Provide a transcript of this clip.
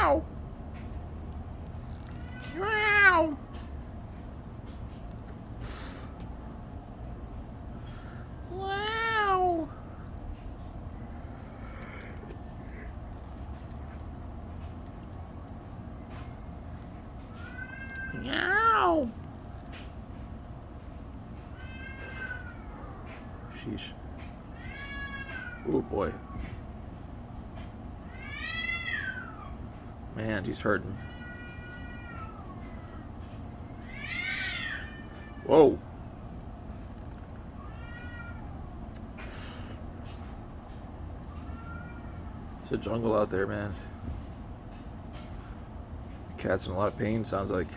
Wow. Wow. Wow. Meow. Sheesh. Oh boy. Man, he's hurting. Whoa. It's a jungle out there, man. The cat's in a lot of pain, sounds like.